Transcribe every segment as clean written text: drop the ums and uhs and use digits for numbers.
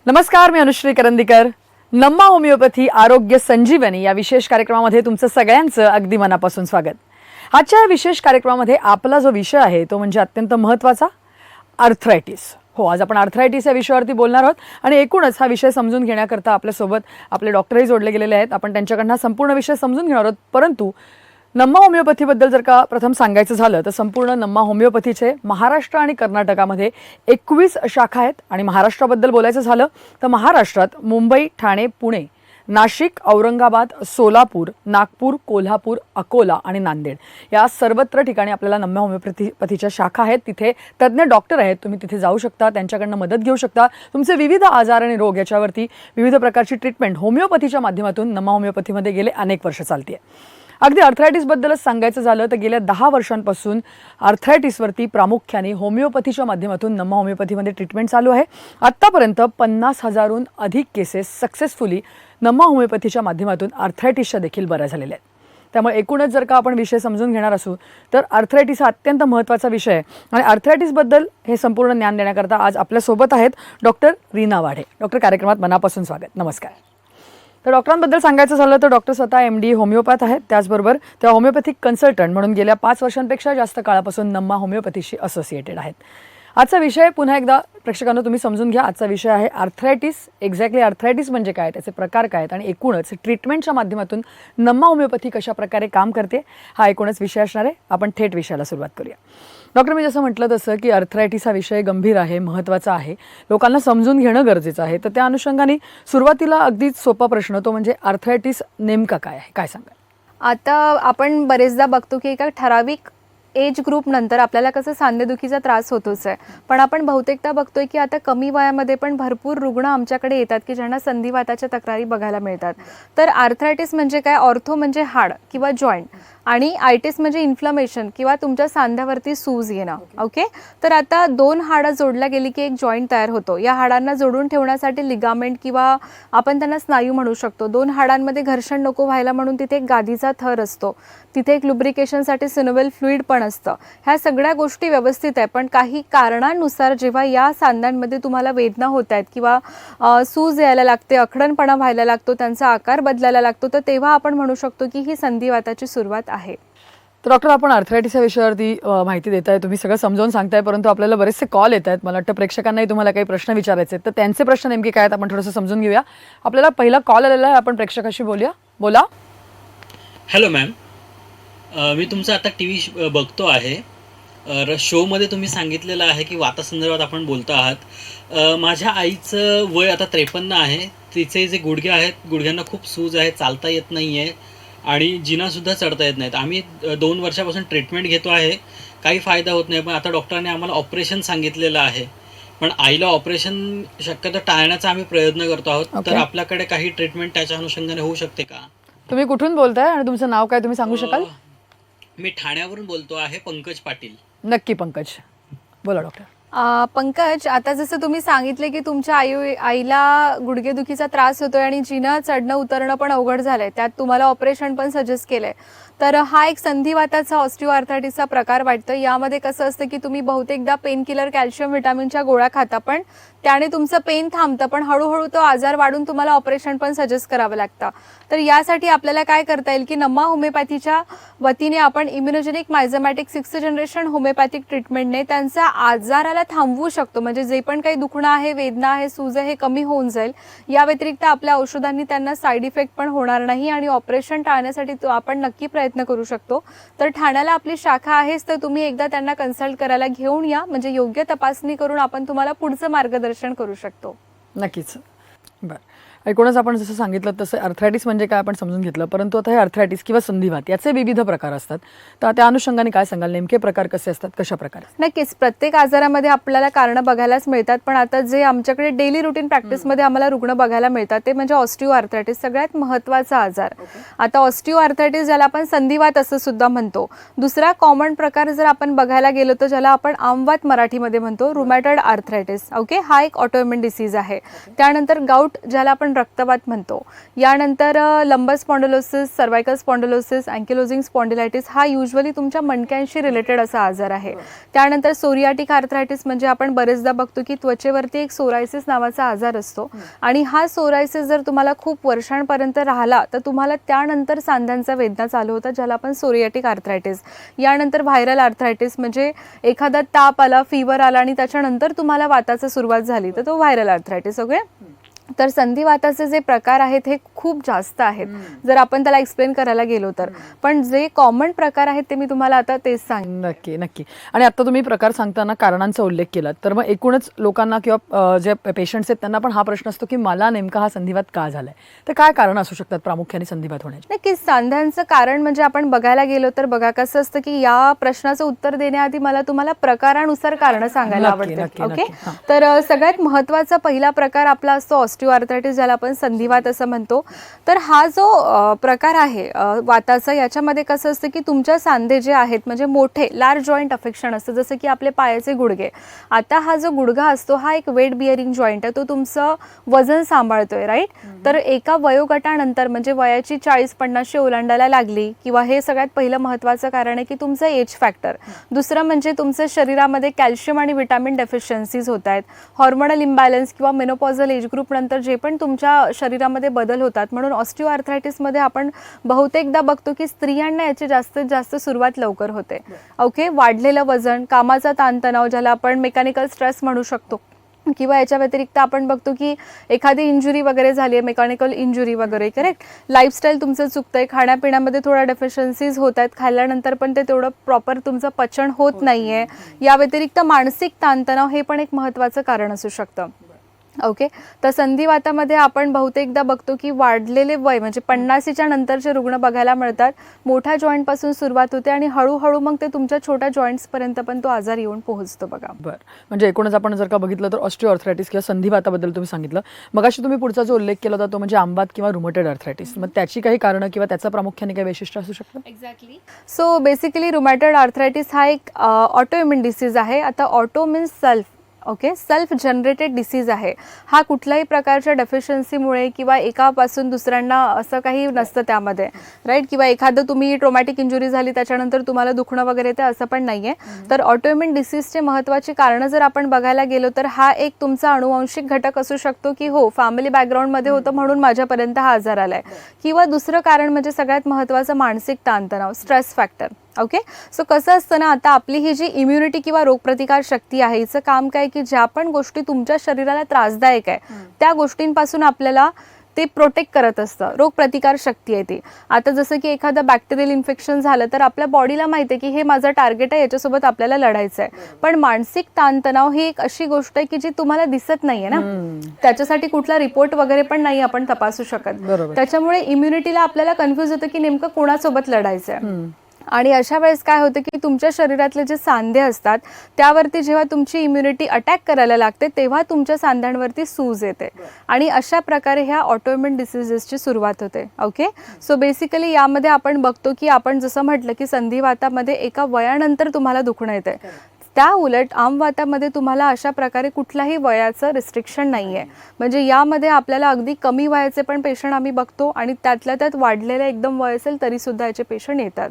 नमस्कार, मी अनुश्री करंदीकर. नम्मा होमिओपॅथी आरोग्य संजीवनी या विशेष कार्यक्रमामध्ये तुमचं सगळ्यांचं अगदी मनापासून स्वागत. आजच्या या विशेष कार्यक्रमामध्ये आपला जो विषय आहे तो म्हणजे अत्यंत महत्त्वाचा, आर्थरायटिस. हो, आज आपण आर्थरायटिस या विषयावरती बोलणार आहोत आणि एकूणच हा विषय समजून घेण्याकरता आपल्यासोबत आपले डॉक्टरही जोडले गेलेले आहेत. आपण त्यांच्याकडनं हा संपूर्ण विषय समजून घेणार आहोत. परंतु नम्मा होमिओपॅथीबद्दल जर का प्रथम सांगायचं झालं तर संपूर्ण नम्मा होमिओपॅथीचे महाराष्ट्र आणि कर्नाटकामध्ये 21 शाखा आहेत. आणि महाराष्ट्राबद्दल बोलायचं झालं तर महाराष्ट्रात मुंबई, ठाणे, पुणे, नाशिक, औरंगाबाद, सोलापूर, नागपूर, कोल्हापूर, अकोला आणि नांदेड या सर्वत्र ठिकाणी आपल्याला नम्मा होमिओपॅथीच्या शाखा आहेत. तिथे तज्ज्ञ डॉक्टर आहेत. तुम्ही तिथे जाऊ शकता, त्यांच्याकडनं मदत घेऊ शकता. तुमचे विविध आजार आणि रोग याच्यावरती विविध प्रकारची ट्रीटमेंट होमिओपॅथीच्या माध्यमातून नम्मा होमिओपॅथीमध्ये गेले अनेक वर्ष चालते. अगदी आर्थरायटिसबद्दलच सांगायचं झालं तर गेल्या 10 वर्षांपासून आर्थरायटिसवरती प्रामुख्याने होमिओपॅथीच्या माध्यमातून नम्मा होमिओपॅथीमध्ये ट्रीटमेंट चालू आहे. आत्तापर्यंत 50,000हून अधिक केसेस सक्सेसफुली नम्मा होमिओपॅथीच्या माध्यमातून आर्थरायटिसच्या देखील बऱ्या झालेल्या आहेत. त्यामुळे एकूणच जर का आपण विषय समजून घेणार असू तर आर्थरायटिस हा अत्यंत महत्त्वाचा विषय आहे. आणि आर्थरायटिसबद्दल हे संपूर्ण ज्ञान देण्याकरता आज आपल्यासोबत आहेत डॉक्टर रीना वाढे. डॉक्टर, कार्यक्रमात मनापासून स्वागत. नमस्कार. तर डॉक्टरांबद्दल सांगायचं झालं तर डॉक्टर स्वतः MD होमिओपॅथ आहेत. त्याचबरोबर त्या होमिओपॅथिक कन्सल्टंट म्हणून गेल्या 5 वर्षांपेक्षा जास्त काळापासून नम्मा होमिओपॅथीशी असोसिएटेड आहेत. आजचा विषय पुन्हा एकदा प्रेक्षकांना तुम्ही समजून घ्या. आजचा विषय आहे आर्थरायटिस. एक्झॅक्टली आर्थरायटिस म्हणजे काय, त्याचे प्रकार काय आहेत आणि एकूणच ट्रीटमेंटच्या माध्यमातून नम्मा होमिओपॅथी कशा प्रकारे काम करते, हा एकूणच विषय असणार आहे. आपण थेट विषयाला सुरुवात करूया. डॉक्टर, मी जसं म्हटलं तसं की आर्थरायटिस हा विषय गंभीर आहे, महत्त्वाचा आहे, लोकांना समजून घेणं गरजेचं आहे. तर त्या अनुषंगाने सुरुवातीला अगदीच सोपा प्रश्न तो म्हणजे आर्थरायटिस नेमका काय आहे, काय सांगाल? आता आपण बरेचदा बघतो की एका ठराविक एज ग्रुप नंतर आपल्याला कसं सांधेदुखीचा त्रास होतोच आहे. पण आपण बहुतेकदा बघतोय की आता कमी वयामध्ये पण भरपूर रुग्ण आमच्याकडे येतात की ज्यांना संधिवाताच्या तक्रारी बघायला मिळतात. तर आर्थरायटिस म्हणजे काय? ऑर्थो म्हणजे हाड किंवा जॉईंट आणि आयटिस म्हणजे इन्फ्लमेशन किंवा तुमच्या सांध्यावरती सूज येणं. ओके, तर आता 2 हाडं जोडल्या गेली की एक जॉईंट तयार होतो. या हाडांना जोडून ठेवण्यासाठी लिगामेंट किंवा आपण त्यांना स्नायू म्हणू शकतो. 2 हाडांमध्ये घर्षण नको व्हायला म्हणून तिथे एक गादीचा थर असतो. तिथे एक लुब्रिकेशनसाठी सिनोव्हेल फ्लुइड पण असतं. ह्या सगळ्या गोष्टी व्यवस्थित आहे. पण काही कारणांनुसार जेव्हा या सांध्यांमध्ये तुम्हाला वेदना होत आहेत किंवा सूज यायला लागते, अखडणपणा व्हायला लागतो, त्यांचा आकार बदलायला लागतो, तर तेव्हा आपण म्हणू शकतो की ही संधिवाताची सुरुवात आहे. तर डॉक्टर, आपण आर्थरायटिस या विषयावरती माहिती देताय, तुम्ही सगळं समजावून सांगताय, परंतु आपल्याला बरेचसे कॉल येत आहेत. मला वाटतं प्रेक्षकांनाही तुम्हाला काही प्रश्न विचारायचे आहेत, तर त्यांचे प्रश्न नेमके काय आहेत आपण थोडंसं समजून घेऊया. आपल्याला पहिला कॉल आलेला आहे, आपण प्रेक्षकाशी बोलूया. बोला. हॅलो मॅम, मी तुमचा आता TV बघतो आहे. शोमध्ये तुम्ही सांगितलेलं आहे की वातासंदर्भात आपण बोलतो आहात. माझ्या आईचं वय आता 53 आहे. तिचे जे गुडघे आहेत, गुडघ्यांना खूप सूज आहे, चालता येत नाही आहे आणि जिनासुद्धा चढता येत नाहीत. आम्ही 2 वर्षापासून ट्रीटमेंट घेतो आहे, काही फायदा होत नाही. पण आता डॉक्टरांनी आम्हाला ऑपरेशन सांगितलेलं आहे. पण आईला ऑपरेशन शक्यतो टाळण्याचा आम्ही प्रयत्न करतो आहोत. तर आपल्याकडे काही ट्रीटमेंट त्याच्या अनुषंगाने होऊ शकते का? तुम्ही कुठून बोलताय आणि तुमचं नाव काय तुम्ही सांगू शकाल? मी ठाण्यावरून बोलतो आहे, पंकज पाटील. नक्की पंकज, बोला डॉक्टर. पंकज, आता जसं तुम्ही सांगितले की तुमच्या आईला गुडघेदुखीचा त्रास होतोय आणि जिनं चढणं उतरणं पण अवघड झालंय, त्यात तुम्हाला ऑपरेशन पण सजेस्ट केलंय. तर हा एक संधिवाताचा ऑस्टिओआर्थरायटिसचा प्रकार वाटतं. यामध्ये कसं असतं की तुम्ही बहुतेकदा पेन किलर, कॅल्शियम, व्हिटॅमिनच्या गोळ्या खाता, पण त्याने तुमचं पेन थांबतं, पण हळूहळू तो आजार वाढून तुम्हाला ऑपरेशन पण सजेस्ट करावं लागतं. तर यासाठी आपल्याला काय करता येईल की नम्मा होमिओपॅथीच्या वतीने आपण immunogenic miasmatic 6th generation homeopathic ट्रीटमेंटने त्यांचा आजाराला थांबवू शकतो. म्हणजे जे पण काही दुखणं आहे, वेदना आहे, सूज आहे, हे कमी होऊन जाईल. या व्यतिरिक्त आपल्या औषधांनी त्यांना साईड इफेक्ट पण होणार नाही आणि ऑपरेशन टाळण्यासाठी आपण नक्की प्रयत्न करू शकतो. तर ठाण्याला आपली शाखा आहेच, तर तुम्ही एकदा त्यांना कन्सल्ट करायला घेऊन या. म्हणजे योग्य तपासणी करून आपण तुम्हाला पुढचं मार्गदर्शन करू शकतो. नक्कीच. बरं, एकूणच आपण जसं सांगितलं तसं आर्थरायटिस म्हणजे काय आपण समजून घेतलं, परंतु आता हे आर्थरायटिस किंवा संधिवात याचे विविध प्रकार असतात. तर त्या अनुषंगाने काय सांगाल, नेमके प्रकार कसे असतात, कशा प्रकारे? नक्कीच, प्रत्येक आजारामध्ये आपल्याला कारणं बघायलाच मिळतात. पण आता जे आमच्याकडे डेली रुटीन प्रॅक्टिसमध्ये आम्हाला रुग्ण बघायला मिळतात ते म्हणजे ऑस्टिओआर्थरायटिस, सगळ्यात महत्त्वाचा आजार. आता ऑस्टिओआर्थरायटिस ज्याला आपण संधिवात असं सुद्धा म्हणतो. दुसरा कॉमन प्रकार जर आपण बघायला गेलो तर ज्याला आपण आमवात मराठीमध्ये म्हणतो, रुमॅटॉइड आर्थरायटिस. ओके, हा एक ऑटोइम्युन डिसीज आहे. त्यानंतर गाऊट, ज्याला आपण आपण रक्तवात म्हणतो. यानंतर लंबस स्पॉन्डिलोसिस, सर्वायकल स्पॉन्डिलोसिस, अँकिलोजिंग स्पॉन्डिलायटिस हा युजली तुमच्या मणक्यांशी रिलेटेड असा आजार आहे. त्यानंतर सोरियाटिक आर्थरायटिस म्हणजे आपण बरेचदा बघतो की त्वचेवरती एक सोरायसिस नावाचा आजार असतो आणि हा सोरायसिस जर तुम्हाला खूप वर्षांपर्यंत राहिला तर तुम्हाला त्यानंतर सांध्यांचा वेदना चालू होता, ज्याला आपण सोरियाटिक आर्थरायटिस. यानंतर व्हायरल आर्थरायटिस म्हणजे एखादा ताप आला, फीवर आला आणि त्याच्यानंतर तुम्हाला वाताची सुरुवात झाली तर तो व्हायरल आर्थरायटिस. ओके, तर संधिवाताचे जे प्रकार आहेत हे खूप जास्त आहेत जर आपण त्याला एक्सप्लेन करायला गेलो तर, पण जे कॉमन प्रकार आहेत ते मी तुम्हाला आता तेच सांगेन. नक्की नक्की. आणि आता तुम्ही प्रकार सांगताना कारणांचा उल्लेख केला, तर मग एकूणच लोकांना किंवा जे पेशंट्स आहेत त्यांना पण हा प्रश्न असतो की मला नेमका हा संधिवात का झालाय, तर काय कारण असू शकतात प्रामुख्याने संधिवात होण्याचे? नक्कीच सांध्यांचं कारण म्हणजे आपण बघायला गेलो तर बघा कसं असतं की या प्रश्नाचं उत्तर देण्याआधी मला तुम्हाला प्रकारानुसार कारण सांगायला नक्की, आवडते. नक्की, ओके, नक्की. हां. तर सगळ्यात महत्त्वाचा पहिला प्रकार आपला असतो ऑस्टिओआर्थरायटिस, ज्याला आपण संधिवात असं म्हणतो. तर हा जो प्रकार आहे वाताचा, याच्यामध्ये कसं असतं की तुमच्या सांधे जे आहेत म्हणजे मोठे लार्ज जॉईंट अफेक्शन असतं, जसं की आपले पायाचे गुडघे. आता हा जो गुडघा असतो हा एक वेट बिअरिंग जॉईंट आहे, तो तुमचं वजन सांभाळतोय, राईट. तर एका वयोगटानंतर म्हणजे वयाची 40-50 ओलांडायला लागली किंवा हे सगळ्यात पहिलं महत्त्वाचं कारण आहे की तुमचं एज फॅक्टर. दुसरं म्हणजे तुमच्या शरीरामध्ये कॅल्शियम आणि विटॅमिन डेफिशियन्सीज होत आहेत, हॉर्मोनल इम्बॅलन्स किंवा मेनोपॉझल एज ग्रुप नंतर जे पण तुमच्या शरीरामध्ये बदल होतात. म्हणून ऑस्टिओआर्थरायटिसमध्ये आपण बहुतेकदा बघतो की स्त्रियांना याची जास्तीत जास्त सुरुवात लवकर होते. ओके, वाढलेलं वजन, कामाचा ताणतणाव ज्याला आपण मेकॅनिकल स्ट्रेस म्हणू शकतो, किंवा याच्या व्यतिरिक्त आपण बघतो की एखादी इंजुरी वगैरे झाली आहे, मेकॅनिकल इंजुरी वगैरे, करेक्ट. लाईफस्टाईल तुमचं चुकतंय, खाण्यापिण्यामध्ये थोडा डेफिशियन्सीज होत आहेत, खाल्ल्यानंतर पण ते तेवढं प्रॉपर तुमचं पचन होत नाही आहे. या व्यतिरिक्त मानसिक ताणतणाव हे पण एक महत्त्वाचं कारण असू शकतं. ओके, तर संधिवातामध्ये आपण बहुतेकदा बघतो की वाढलेले वय म्हणजे 50च्या नंतरचे रुग्ण बघायला मिळतात. मोठ्या जॉईंटपासून सुरुवात होते आणि हळूहळू मग ते तुमच्या छोट्या जॉईंट्सपर्यंत पण तो आजार येऊन पोहोचतो बघा. बरं, म्हणजे एकूणच आपण जर का बघितलं तर ऑस्टिओआर्थरायटिस किंवा संधिवाताबद्दल तुम्ही सांगितलं. मगाशी तुम्ही पुढचा जो उल्लेख केला होता तो म्हणजे आंबात किंवा रुमॅटॉइड आर्थरायटिस, मग त्याची काही कारणं किंवा त्याचं प्रामुख्याने काही वैशिष्ट्य असू शकतं? Exactly. So basically rheumatoid arthritis हा एक ऑटोइम्युन डिसीज आहे. आता auto means self. Okay, self generated disease आहे हा. कुठल्याही प्रकारच्या डेफिशियन्सीमुळे किंवा एकापासून दुसऱ्यांना असं काही नसतं त्यामध्ये, राईट. किंवा एखादं तुम्ही ट्रॉमॅटिक इंजुरी झाली त्याच्यानंतर तुम्हाला दुखणं वगैरे ते असं पण नाही आहे. तर ऑटोइम्युन डिसीजचे महत्त्वाची कारणं जर आपण बघायला गेलो तर हा एक तुमचा अनुवांशिक घटक असू शकतो की हो फॅमिली बॅकग्राऊंडमध्ये होतं म्हणून माझ्यापर्यंत हा आजार आला आहे. किंवा दुसरं कारण म्हणजे सगळ्यात महत्त्वाचं मानसिक ताणतणाव, स्ट्रेस फॅक्टर. ओके, सो कसं असतं ना, आता आपली ही जी इम्युनिटी किंवा रोगप्रतिकार शक्ती आहे हिचं काम काय की ज्या पण गोष्टी तुमच्या शरीराला त्रासदायक आहे त्या गोष्टींपासून आपल्याला ते प्रोटेक्ट करत असतं. रोगप्रतिकार शक्ती आहे ती. आता जसं की एखादं बॅक्टेरियल इन्फेक्शन झालं तर आपल्या बॉडीला माहिती आहे की हे माझं टार्गेट आहे, याच्यासोबत आपल्याला लढायचं आहे. पण मानसिक ताणतणाव ही एक अशी गोष्ट आहे की जी तुम्हाला दिसत नाहीये ना, त्याच्यासाठी कुठला रिपोर्ट वगैरे पण नाही आपण तपासू शकत. त्याच्यामुळे इम्युनिटीला आपल्याला कन्फ्युज होतं की नेमकं कोणासोबत लढायचं आहे. आणि अशा वेळेस काय होतं की तुमच्या शरीरातले जे सांधे असतात त्यावरती जेव्हा तुमची इम्युनिटी अटॅक करायला लागते तेव्हा तुमच्या सांध्यांवरती सूज येते आणि अशा प्रकारे ह्या ऑटोइम्युन डिसीजेसची सुरुवात होते. ओके, सो बेसिकली यामध्ये आपण बघतो की आपण जसं म्हटलं की संधिवातामध्ये एका वयानंतर तुम्हाला दुखणं येते. त्या उलट आमवातामध्ये तुम्हाला अशा प्रकारे कुठल्याही वयाचं रिस्ट्रिक्शन नाही आहे. म्हणजे यामध्ये आपल्याला अगदी कमी वयाचे पण पेशंट आम्ही बघतो आणि त्यातल्या त्यात वाढलेलं एकदम वय असेल तरीसुद्धा याचे पेशंट येतात.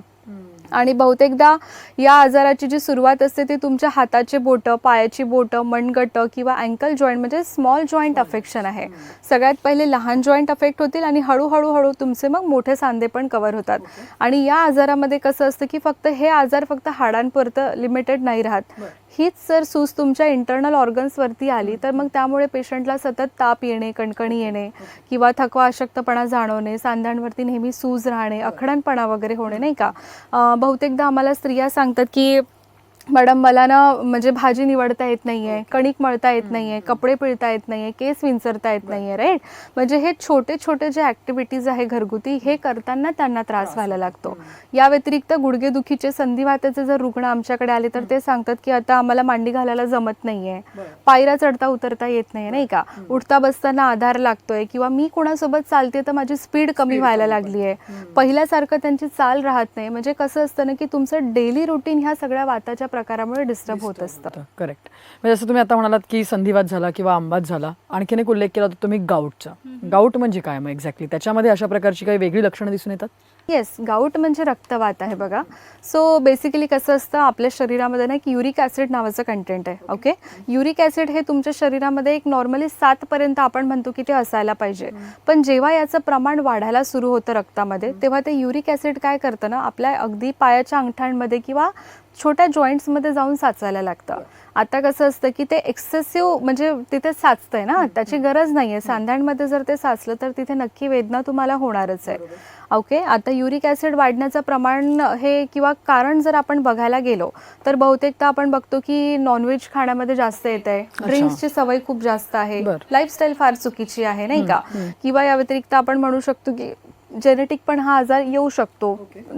आणि बहुतेकदा या आजाराची जी सुरुवात असते ती तुमच्या हाताची बोटं, पायाची बोटं, मनगटं किंवा अँकल जॉईंट म्हणजे स्मॉल जॉईंट अफेक्शन आहे. सगळ्यात पहिले लहान जॉईंट अफेक्ट होतील आणि हळूहळू तुमचे मग मोठे सांधे पण कव्हर होतात. आणि या आजारामध्ये कसं असतं की फक्त हे आजार फक्त हाडांपुरतं लिमिटेड नाही राहत. हीच जर सूज तुमच्या इंटरनल ऑर्गन्सवरती आली तर मग त्यामुळे पेशंटला सतत ताप येणे, कणकणी येणे किंवा थकवा अशक्तपणा जाणवणे, सांध्यांवरती नेहमी सूज राहणे, अखडणपणा वगैरे होणे, नाही का. बहुतेकदा आम्हाला स्त्रिया सांगतात की मॅडम मला ना म्हणजे भाजी निवडता येत नाही आहे, कणिक मळता येत नाही आहे, कपडे पिळता येत नाही आहे, केस विंचरता येत नाही आहे, राईट. म्हणजे हे छोटे छोटे जे ॲक्टिव्हिटीज आहे घरगुती हे करताना त्यांना त्रास व्हायला लागतो. या व्यतिरिक्त गुडघेदुखीचे, संधिवाताचे जर रुग्ण आमच्याकडे आले तर ते सांगतात की आता आम्हाला मांडी घालायला जमत नाही आहे, पायऱ्या चढता उतरता येत नाही, नाही का. उठता बसताना आधार लागतोय किंवा मी कोणासोबत चालते तर माझी स्पीड कमी व्हायला लागली आहे, पहिल्यासारखं त्यांची चाल राहत नाही. म्हणजे कसं असतं ना की तुमचं डेली रुटीन ह्या सगळ्या वाताच्या प्रकारामुळे डिस्टर्ब होत असतं. करेक्ट. म्हणजे जसं तुम्ही आता म्हणालात की संधिवात झाला किंवा आंबात झाला, आणखीन एक उल्लेख केला होता तुम्ही गाऊटचा. गाऊट म्हणजे काय मग एक्झॅक्टली? त्याच्यामध्ये अशा प्रकारची काही वेगळी लक्षणं दिसून येतात? येस, गाऊट म्हणजे रक्तवात आहे बघा. सो बेसिकली कसं असतं, आपल्या शरीरामध्ये ना एक युरिक ॲसिड नावाचं कंटेंट आहे. ओके, युरिक ॲसिड हे तुमच्या शरीरामध्ये एक नॉर्मली 7 पर्यंत आपण म्हणतो की ते असायला पाहिजे. पण जेव्हा याचं प्रमाण वाढायला सुरू होतं रक्तामध्ये, तेव्हा ते युरिक ॲसिड काय करतं ना, आपल्या अगदी पायाच्या अंगठ्यांमध्ये किंवा छोट्या जॉईंट्समध्ये जाऊन साचायला लागतं. आता कसं असतं की ते एक्सेसिव्ह म्हणजे तिथे साचतंय ना, त्याची गरज नाही आहे. सांध्यांमध्ये जर ते साचलं तर तिथे नक्की वेदना तुम्हाला होणारच आहे. ओके, आता युरिक ॲसिड वाढण्याचं प्रमाण हे किंवा कारण जर आपण बघायला गेलो तर बहुतेकदा आपण बघतो की नॉनव्हेज खाण्यामध्ये जास्त येत आहे, ड्रिंक्सची सवय खूप जास्त आहे, लाईफस्टाईल फार चुकीची आहे नाही का, किंवा या व्यतिरिक्त आपण म्हणू शकतो की जेनेटिक पण हा आजार येऊ शकतो.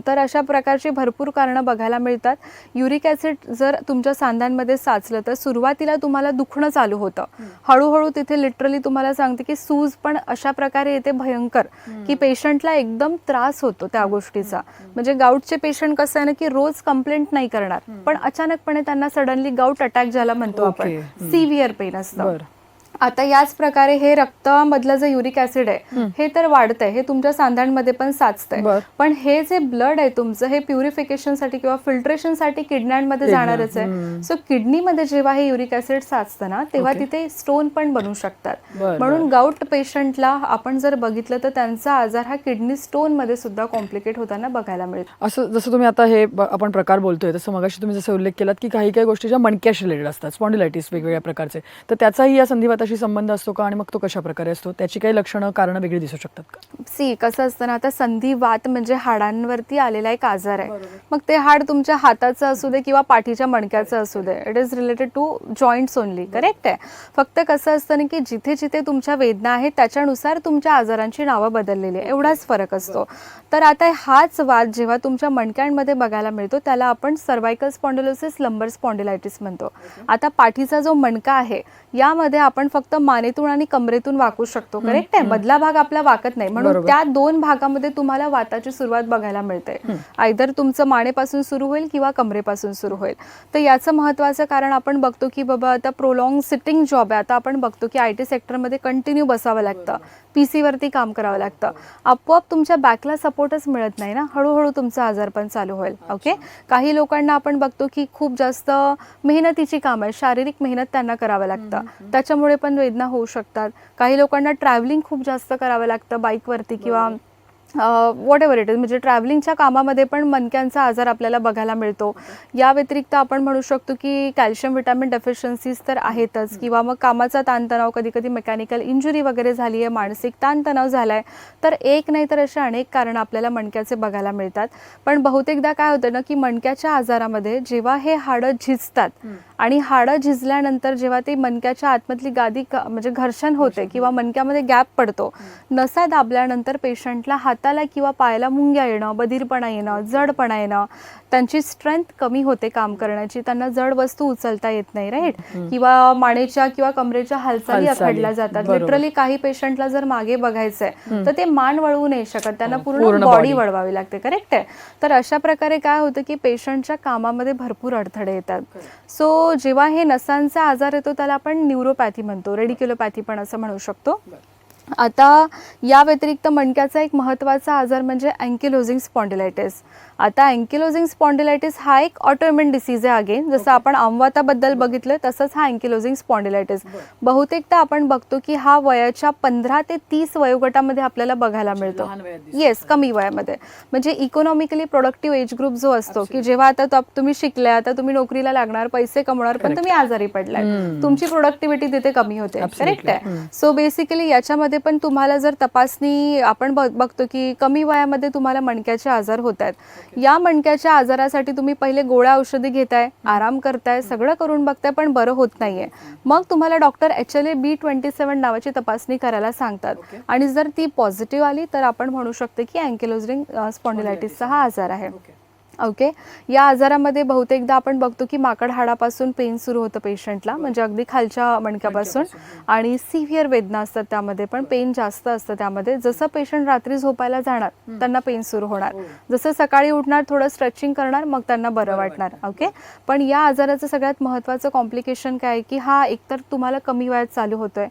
तर अशा प्रकारची भरपूर कारणं बघायला मिळतात. युरिक ॲसिड जर तुमच्या सांध्यांमध्ये साचलं तर सुरुवातीला तुम्हाला दुखणं चालू होतं, हळूहळू तिथे लिटरली तुम्हाला सांगते की सूज पण अशा प्रकारे येते भयंकर की पेशंटला एकदम त्रास होतो त्या गोष्टीचा. म्हणजे गाऊटचे पेशंट कसं आहे ना की रोज कंप्लेंट नाही करणार, पण अचानकपणे त्यांना सडनली गाऊट अटॅक ज्याला म्हणतो आपण, सिव्हिअर पेन असतं. आता याच प्रकारे हे रक्तामधलं जे युरिक ॲसिड आहे हे तर वाढतंय, हे तुमच्या सांध्यांमध्ये पण साचतंय, पण हे जे ब्लड आहे तुमचं हे प्युरिफिकेशनसाठी किंवा फिल्ट्रेशनसाठी किडण्यांमध्ये जाणारच आहे. सो किडनीमध्ये जेव्हा हे युरिक ॲसिड साचतं ना, तेव्हा तिथे स्टोन पण बनू शकतात. म्हणून गाऊट पेशंटला आपण जर बघितलं तर त्यांचा आजार हा किडनी स्टोन मध्ये सुद्धा कॉम्प्लिकेट होताना बघायला मिळतो. असं जसं तुम्ही आता हे आपण प्रकार बोलतोय तसं मगाशी तुम्ही जसं उल्लेख केलात की काही काही गोष्टी ज्या मणक्याशी रिलेटेड असतात, स्पॉन्डिलायटिस वेगवेगळ्या प्रकारचे, तर त्याचाही या संधिवाताशी संबंध असतो का आणि मग तो कशा प्रकारे असतो? त्याची काही लक्षणं कारणं वेगळी दिसू शकतात का? सी कसं असतं ना, आता संधिवात म्हणजे हाडांवरती आलेला एक आजार आहे. मग ते हाड तुमच्या हाताचं असू दे किंवा पाठीच्या मणक्याचं असू दे, it is related to joints only. Correct आहे. फक्त कसं असतं ना की जिथे जिथे तुमच्या वेदना आहेत त्याच्यानुसार तुमच्या आजारांची नावं बदललेली आहे, एवढाच फरक असतो. तर आता हाच वाद जेव्हा तुमच्या मणक्यांमध्ये बघायला मिळतो त्याला आपण सर्वायकल स्पॉन्डिलोसिस, लंबर स्पॉन्डिलायटिस म्हणतो. आता पाठीचा जो मणका आहे यामध्ये आपण फक्त मानेतून आणि कमरेतून वाकू शकतो. करेक्ट आहे. मधला भाग आपला वाकत नाही, म्हणून त्या 2 भागामध्ये तुम्हाला वाताची सुरुवात बघायला मिळते. आयदर तुमचं मानेपासून सुरू होईल किंवा कमरेपासून सुरू होईल. तर याचं महत्वाचं कारण आपण बघतो की बाबा आता प्रोलॉंग सिटिंग जॉब आहे. आता आपण बघतो की IT सेक्टरमध्ये कंटिन्यू बसावं लागतं, PC वरती काम करावं लागतं, आपोआप तुमच्या बॅकला सपोर्टच मिळत नाही ना, हळूहळू तुमचा आजार पण चालू होईल. ओके, काही लोकांना आपण बघतो की खूप जास्त मेहनतीची कामं आहे, शारीरिक मेहनत त्यांना करावं लागतं, त्याच्यामुळे पण वेदना होऊ शकतात. काही लोकांना ट्रॅव्हलिंग खूप जास्त करावं लागतं बाईकवरती किंवा वॉट एव्हर इट इज, म्हणजे ट्रॅव्हलिंगच्या कामामध्ये पण मणक्यांचा आजार आपल्याला बघायला मिळतो. या व्यतिरिक्त आपण म्हणू शकतो की कॅल्शियम व्हिटॅमिन डेफिशियन्सीज तर आहेतच, किंवा मग कामाचा ताणतणाव, कधी कधी मेकॅनिकल इंजुरी वगैरे झाली आहे, मानसिक ताणतणाव झाला आहे, तर एक नाही तर असे अनेक कारणं आपल्याला मणक्याचे बघायला मिळतात. पण बहुतेकदा काय होतं ना की मणक्याच्या आजारामध्ये जेव्हा हे हाडं झिजतात आणि हाडं झिजल्यानंतर जेव्हा ते मणक्याच्या आतमधली गादी म्हणजे घर्षण होते किंवा मणक्यामध्ये गॅप पडतो, नसा दाबल्यानंतर पेशंटला हाताला किंवा पायाला मुंग्या येणं, बधीरपणा येणं, जडपणा येणं, त्यांची स्ट्रेंथ कमी होते काम करण्याची, त्यांना जड वस्तू उचलता येत नाही, राईट, किंवा मानेच्या किंवा कमरेच्या हालचाली आखडल्या जातात. लिटरली काही पेशंटला जर मागे बघायचंय तर ते मान वळवू नाही शकत, त्यांना पूर्ण बॉडी वळवावी लागते. करेक्ट आहे. तर अशा प्रकारे काय होतं की पेशंटच्या कामामध्ये भरपूर अडथळे येतात. सो जेव्हा हे नसांचा आजार येतो त्याला आपण न्यूरोपॅथी म्हणतो, रेडिक्युलोपॅथी पण असं म्हणू शकतो. आता या व्यतिरिक्त मणक्याचा एक महत्त्वाचा आजार म्हणजे अँकिलोजिंग स्पॉन्डिलायटिस. आता अँकिलोजिंग स्पॉन्डिलायटिस हा एक ऑटोइम्युन डिसीज आहे. अगेन जसं आपण आमवाताबद्दल बघितलं तसंच हा अँकिलोजिंग स्पॉन्डिलायटिस बहुतेकदा आपण बघतो की हा वयाच्या 15 ते 30 वयोगटामध्ये आपल्याला बघायला मिळतो. येस, कमी वयामध्ये, म्हणजे इकॉनॉमिकली प्रोडक्टिव्ह एज ग्रुप जो असतो की जेव्हा आता तुम्ही शिकलाय, आता तुम्ही नोकरीला लागणार, पैसे कमवणार, पण तुम्ही आजारी पडलाय, तुमची प्रोडक्टिव्हिटी तिथे कमी होते. करेक्ट आहे. सो बेसिकली याच्यामध्ये पण तुम्हाला जर तपासणी आपण बघतो की कमी वयामध्ये तुम्हाला मणक्याचे आजार होत आहेत. या मणक्याच्या आजारासाठी तुम्ही पहिले गोळ्या औषधी घेताय, आराम करताय, सगळं करून बघताय, पण बरं होत नाहीये. मग तुम्हाला डॉक्टर HLA-B27 नावाची तपासणी करायला सांगतात, आणि जर ती पॉझिटिव्ह आली तर आपण म्हणू शकतो की अँकिलोजिंग स्पॉन्डिलायटिसचा हा आजार आहे. ओके. या आजारामध्ये बहुतेकदा आपण बघतो की माकड हाडापासून पेन सुरू होतं पेशंटला, म्हणजे अगदी खालच्या मणक्यापासून, आणि सिव्हिअर वेदना असतात त्यामध्ये, पण पेन जास्त असतं त्यामध्ये. जसं पेशंट रात्री झोपायला जाणार त्यांना पेन सुरू होणार, जसं सकाळी उठणार थोडं स्ट्रेचिंग करणार मग त्यांना बरं वाटणार. ओके. पण या आजाराचं सगळ्यात महत्त्वाचं कॉम्प्लिकेशन काय आहे की हा एकतर तुम्हाला कमी वयात चालू होतोय.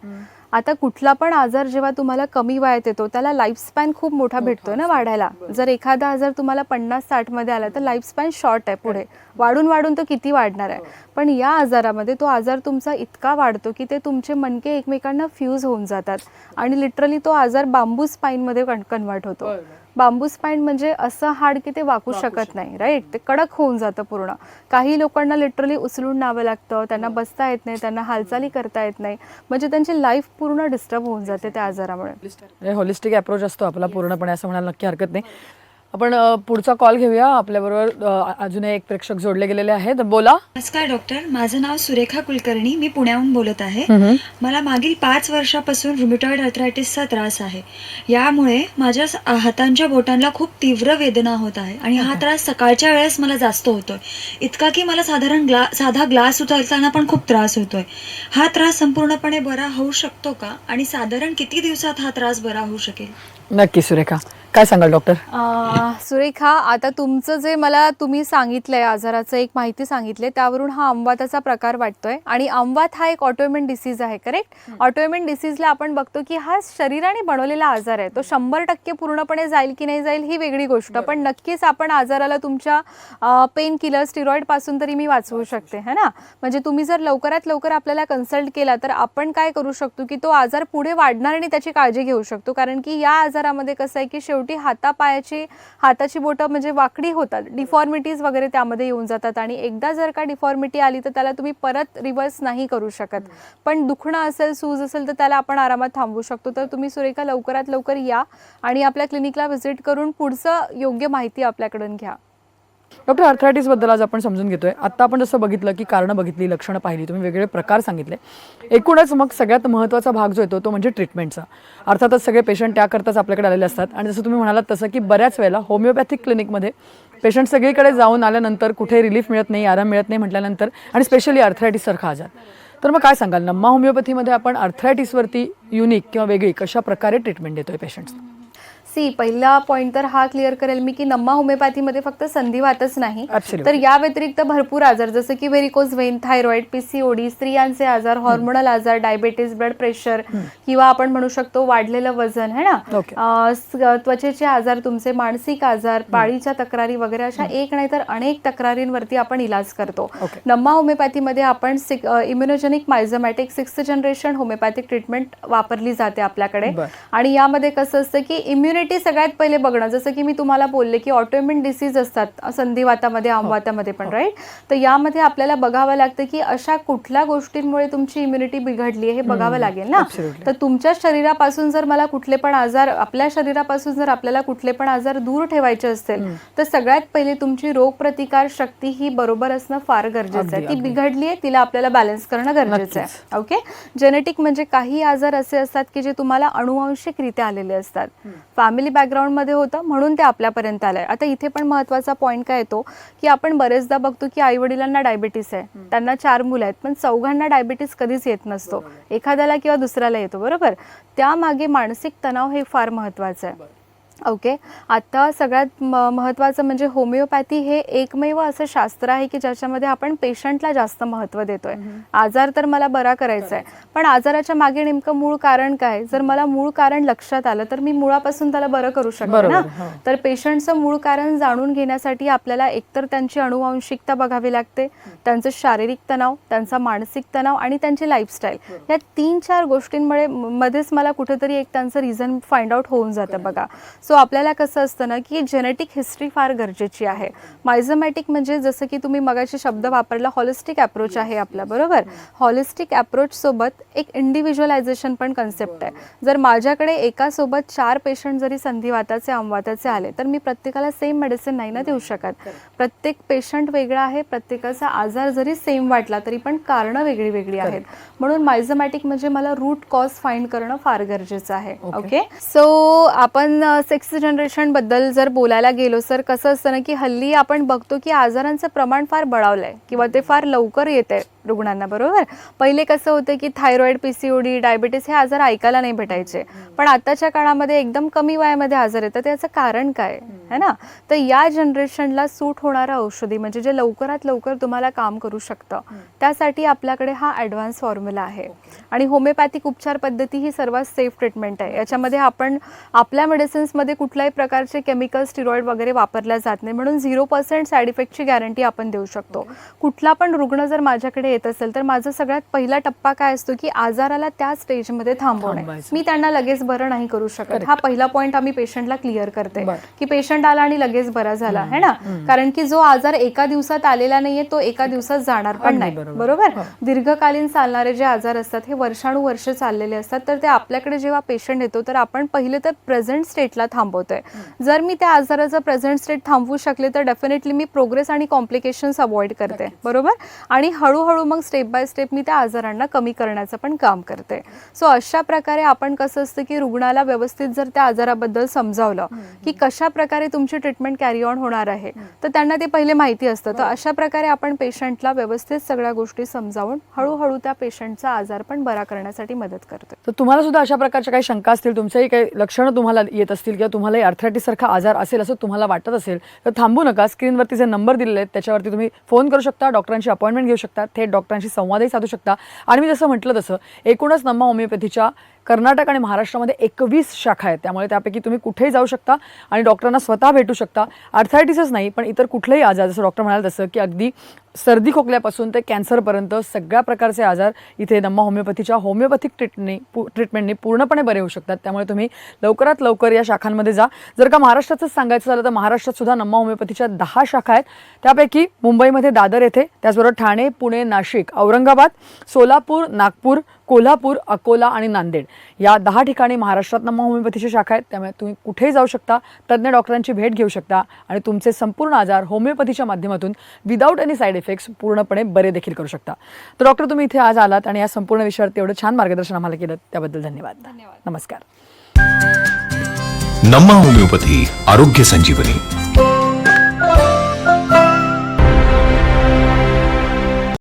आता कुठला पण आजार जेव्हा तुम्हाला कमी वयात येतो त्याला लाईफस्पॅन खूप मोठा भेटतोय ना वाढायला. जर एखादा आजार तुम्हाला 50-60 मध्ये आला तर लाईफस्पॅन शॉर्ट आहे, पुढे वाढून वाढून तो किती वाढणार आहे. पण या आजारामध्ये तो आजार तुमचा इतका वाढतो की ते तुमचे मणके एकमेकांना फ्यूज होऊन जातात आणि लिटरली तो आजार बांबू स्पाईनमध्ये कन्वर्ट होतो. बांबू स्पाईन म्हणजे असं हाड की ते वाकू शकत नाही, राईट, ते कडक होऊन जातं पूर्ण. काही लोकांना लिटरली उचलून न्यावं लागतं, त्यांना बसता येत नाही, त्यांना हालचाली करता येत नाही, म्हणजे त्यांची लाईफ पूर्ण डिस्टर्ब होऊन जाते त्या आजारामुळे. होलिस्टिक अप्रोच असतो आपला पूर्णपणे, असं म्हणायला नक्की हरकत नाही. आपण पुढचा कॉल घेऊया. आपल्याबरोबर अजून एक प्रेक्षक जोडले गेलेले आहेत. बोला. नमस्कार डॉक्टर, माझं नाव सुरेखा कुलकर्णी, मी पुण्याहून बोलत आहे. मला मागील 5 वर्षापासून रुमेटॉइड आर्थरायटिसचा त्रास आहे. यामुळे माझ्या हातांच्या बोटांना खूप तीव्र वेदना होत आहे आणि हा त्रास सकाळच्या वेळेस मला जास्त होतोय, इतका की मला साधा ग्लास उचलताना पण खूप त्रास होतोय. हा त्रास संपूर्णपणे बरा होऊ शकतो का आणि साधारण किती दिवसात हा त्रास बरा होऊ शकेल? नक्की सुरेखा, काय सांगाल डॉक्टर? सुरेखा, आता तुमचं जे मला तुम्ही सांगितलंय आजाराचं एक माहिती सांगितली त्यावरून हा अमवाताचा प्रकार वाटतोय, आणि अमवात हा एक ऑटोइम्युन डिसीज आहे, करेक्ट? ऑटोइम्युन डिसीजला आपण बघतो की हा शरीराने बनवलेला आजार आहे. तो 100% पूर्णपणे जाईल की नाही जाईल ही वेगळी गोष्ट, पण नक्कीच आपण आजाराला तुमच्या पेन किलर स्टिरॉइड पासून तरी मी वाचवू शकते, है ना. म्हणजे तुम्ही जर लवकरात लवकर आपल्याला कन्सल्ट केला तर आपण काय करू शकतो की तो आजार पुढे वाढणार आणि त्याची काळजी घेऊ शकतो. कारण की या आजारामध्ये कसं आहे की शेवटी हाताची बोटं म्हणजे वाकडी होतात, डिफॉर्मिटीज वगैरे त्यामध्ये येऊन जातात, आणि एकदा जर का डिफॉर्मिटी आली तर त्याला तुम्ही परत रिव्हर्स नाही करू शकत. पण दुखणं असेल, सूज असेल तर त्याला आपण आरामात थांबवू शकतो. तर तुम्ही सुरेखा लवकरात लवकर या आणि आपल्या क्लिनिकला व्हिजिट करून पुढचं योग्य माहिती आपल्याकडून घ्या. डॉक्टर, आर्थरायटिस बद्दल आज आपण समजून घेतोय. आता आपण जसं बघितलं की कारणं बघितली, लक्षणं पाहिली, तुम्ही वेगवेगळे प्रकार सांगितले. एकूणच मग सगळ्यात महत्त्वाचा भाग जो येतो तो म्हणजे ट्रीटमेंटचा. अर्थातच सगळे पेशंट त्याकरताच आपल्याकडे आलेले असतात, आणि जसं तुम्ही म्हणालात तसं की बऱ्याच वेळेला होमिओपॅथिक क्लिनिकमध्ये पेशंट सगळीकडे जाऊन आल्यानंतर कुठे रिलीफ मिळत नाही, आराम मिळत नाही म्हटल्यानंतर, आणि स्पेशली आर्थरायटिससारखा आजार. तर मग काय सांगाल, नम्मा होमिओपॅथीमध्ये आपण आर्थरायटिसवरती युनिक किंवा वेगळी कशा प्रकारे ट्रीटमेंट देतोय पेशंट्स? पहिला पॉईंट तर हा क्लिअर करेल मी की नम्मा होमिओपॅथीमध्ये फक्त संधिवातच नाही, Absolutely. तर या व्यतिरिक्त भरपूर आजार जसं की व्हेरिकोज व्हेन, थायरॉइड, PCOD, स्त्रियांचे आजार, हॉर्मोनल आजार, डायबिटीज, ब्लड प्रेशर, किंवा आपण म्हणू शकतो वाढलेलं वजन, है ना, त्वचेचे आजार, तुमचे मानसिक आजार, पाळीच्या तक्रारी वगैरे, अशा एक नाही तर अनेक तक्रारींवरती आपण इलाज करतो. नम्मा होमिओपॅथीमध्ये आपण immunogenic miasmatic 6th generation homeopathic treatment वापरली जाते आपल्याकडे. आणि यामध्ये कसं असतं की इम्युनिटी सगळ्यात पहिले बघणं, जसं की मी तुम्हाला बोलले की ऑटोइम्युन डिसीज असतात संधिवातामध्ये, अमवातामध्ये पण, राईट. तर यामध्ये आपल्याला बघावं लागतं की अशा कुठल्या गोष्टींमुळे तुमची इम्युनिटी बिघडली आहे हे बघावं लागेल ना. तर तुमच्या शरीरापासून जर मला कुठले पण आजार, आपल्या शरीरापासून जर आपल्याला कुठले पण आजार दूर ठेवायचे असतील तर सगळ्यात पहिले तुमची रोगप्रतिकार शक्ती ही बरोबर असणं फार गरजेचं आहे. ती बिघडली आहे, तिला आपल्याला बॅलन्स करणं गरजेचं आहे. ओके. जेनेटिक म्हणजे काही आजार असे असतात की जे तुम्हाला अनुवांशिकरित्या आलेले असतात, फॅमिली बॅकग्राऊंडमध्ये होतं म्हणून ते आपल्यापर्यंत आलंय. आता इथे पण महत्त्वाचा पॉईंट काय येतो की आपण बरेचदा बघतो की आई वडिलांना डायबिटीस आहे, त्यांना 4 मुलं आहेत, पण चौघांना डायबिटीस कधीच येत नसतो, एखाद्याला किंवा दुसऱ्याला येतो, बरोबर. त्यामागे मानसिक तणाव हे फार महत्त्वाचं आहे. ओके. आता सगळ्यात महत्त्वाचं म्हणजे होमिओपॅथी हे एकमेव असं शास्त्र आहे की ज्याच्यामध्ये आपण पेशंटला जास्त महत्त्व देतोय. आजार तर मला बरा करायचा आहे, पण आजाराच्या मागे नेमकं मूळ कारण काय, जर मला मूळ कारण लक्षात आलं तर मी मुळापासून त्याला बरं करू शकतो ना. तर पेशंटचं मूळ कारण जाणून घेण्यासाठी आपल्याला एकतर त्यांची अनुवांशिकता बघावी लागते, त्यांचं शारीरिक तणाव, त्यांचा मानसिक तणाव आणि त्यांची लाईफस्टाईल, या 3-4 गोष्टींमुळे मध्येच मला कुठेतरी एक त्यांचं रिझन फाइंड आउट होऊन जातं बघा. सो आपल्याला कसं असतं ना की जेनेटिक हिस्ट्री फार गरजेची आहे. मायझोमॅटिक म्हणजे जसं की तुम्ही मगाशी शब्द वापरला, हॉलिस्टिक अप्रोच आहे आपला, बरोबर. हॉलिस्टिक अप्रोच सोबत एक इंडिव्हिज्युअलायझेशन पण कन्सेप्ट आहे. जर माझ्याकडे एकासोबत 4 पेशंट जरी संधिवाताचे, अमवाताचे आले तर मी प्रत्येकाला सेम मेडिसिन नाही ना देऊ शकत. प्रत्येक पेशंट वेगळा आहे, प्रत्येकाचा आजार जरी सेम वाटला तरी पण कारणं वेगळी वेगळी आहेत. म्हणून मायझोमॅटिक म्हणजे मला रूट कॉज फाइंड करणं फार गरजेचं आहे. ओके. सो आपण नेक्स्ट जनरेशनबद्दल जर बोलायला गेलो सर, कसं असतं ना की हल्ली आपण बघतो की आजारांचं प्रमाण फार बळावलं आहे किंवा ते फार लवकर येत आहे रुग्णांना, बरोबर. पहिले कसं होतं की थायरॉइड, PCOD, डायबिटीस हे आजार ऐकायला नाही भेटायचे, पण आताच्या काळामध्ये एकदम कमी वयामध्ये आजार येतात. याचं कारण काय आहे ना. तर या जनरेशनला सूट होणारं औषधी म्हणजे जे लवकरात लवकर तुम्हाला काम करू शकतं, त्यासाठी आपल्याकडे हा ॲडव्हान्स फॉर्म्युला आहे. आणि होमिओपॅथिक उपचार पद्धती ही सर्वात सेफ ट्रीटमेंट आहे. याच्यामध्ये आपण आपल्या मेडिसिन्समध्ये कुठल्याही प्रकारचे केमिकल, स्टिरॉइड वगैरे वापरल्या जात नाही, म्हणून 0% साईड इफेक्टची गॅरंटी आपण देऊ शकतो. कुठला पण रुग्ण जर माझ्याकडे येत असेल तर माझा सगळ्यात पहिला टप्पा काय असतो की आजाराला त्या स्टेजमध्ये थांबवणे. मी त्यांना लगेच बरं नाही करू शकत. हा पहिला पॉईंट आम्ही पेशंटला क्लिअर करते की पेशंट आला आणि लगेच बरा झाला है ना. कारण की जो आजार एका दिवसात आलेला नाहीये तो एका दिवसात जाणार पण नाही, बरोबर. दीर्घकालीन चालणारे जे आजार असतात हे वर्षानुवर्ष चाललेले असतात. तर ते आपल्याकडे जेव्हा पेशंट येतो तर आपण पहिले तर प्रेझेंट स्टेटला थांबवतोय. जर मी त्या आजाराचं प्रेझेंट स्टेट थांबवू शकले तर डेफिनेटली मी प्रोग्रेस आणि कॉम्प्लिकेशन्स अवॉइड करते, बरोबर. आणि हळूहळू मग स्टेप बाय स्टेप मी त्या आजारांना कमी करण्याचं पण काम करते. सो अशा प्रकारे आपण कसं असतं की रुग्णाला व्यवस्थित जर त्या आजाराबद्दल समजावलं की कशा प्रकारे तुमची ट्रीटमेंट कॅरी ऑन होणार आहे तर त्यांना ते पहिले माहिती असतं. तर अशा प्रकारे आपण पेशंटला व्यवस्थित सगळ्या गोष्टी समजावून हळूहळू त्या पेशंटचा आजार पण बरा करण्यासाठी मदत करतो. तर तुम्हाला सुद्धा अशा प्रकारच्या काही शंका असतील, तुमच्याही काही लक्षणं तुम्हाला येत असतील किंवा तुम्हाला आर्थरायटिस सारखा आजार असेल असं तुम्हाला वाटत असेल तर थांबू नका. स्क्रीनवरती जे नंबर दिलेले आहेत त्याच्यावरती तुम्ही फोन करू शकता, डॉक्टरांची अपॉइंटमेंट घेऊ शकता, थेट डॉक्टरांशी संवादही साधू शकता. आणि मी जसं म्हटलं तसं एकूणच नमा होमिओपॅथीच्या कर्नाटक आणि महाराष्ट्रामध्ये 21 शाखा आहेत, त्यामुळे त्यापैकी तुम्ही कुठेही जाऊ शकता आणि डॉक्टरांना स्वतः भेटू शकता. आर्थरायटिसच नाही पण इतर कुठलेही आजार, जसं डॉक्टर म्हणाले तसं की अगदी सर्दी खोकल्यापासून ते कॅन्सरपर्यंत सगळ्या प्रकारचे आजार इथे नमा होमिओपॅथीच्या होमिओपॅथिक ट्रीटमेंटने पूर्णपणे बरे होऊ शकतात. त्यामुळे तुम्ही लवकरात लवकर या शाखांमध्ये जा. जर का महाराष्ट्राचंच सांगायचं झालं तर महाराष्ट्रात सुद्धा नमा होमिओपॅथीच्या 10 शाखा आहेत. त्यापैकी मुंबईमध्ये दादर येथे, त्याचबरोबर ठाणे, पुणे, नाशिक, औरंगाबाद, सोलापूर, नागपूर, कोल्हापूर, अकोला आणि नांदेड या 10 ठिकाणी महाराष्ट्रात नमा होमिओपॅथीच्या शाखा आहेत. त्यामुळे तुम्ही कुठेही जाऊ शकता, तज्ज्ञ डॉक्टरांची भेट घेऊ शकता आणि तुमचे संपूर्ण आजार होमिओपॅथीच्या माध्यमातून विदाऊट एनी साईड इफेक्ट्स पूर्णपणे बरे देखील करू शकता. तर डॉक्टर, तुम्ही इथे आज आलात आणि या संपूर्ण विषयावरती एवढं छान मार्गदर्शन आम्हाला केलं त्याबद्दल धन्यवाद. नमस्कार. नमा होमिओपॅथी, आरोग्य संजीवनी.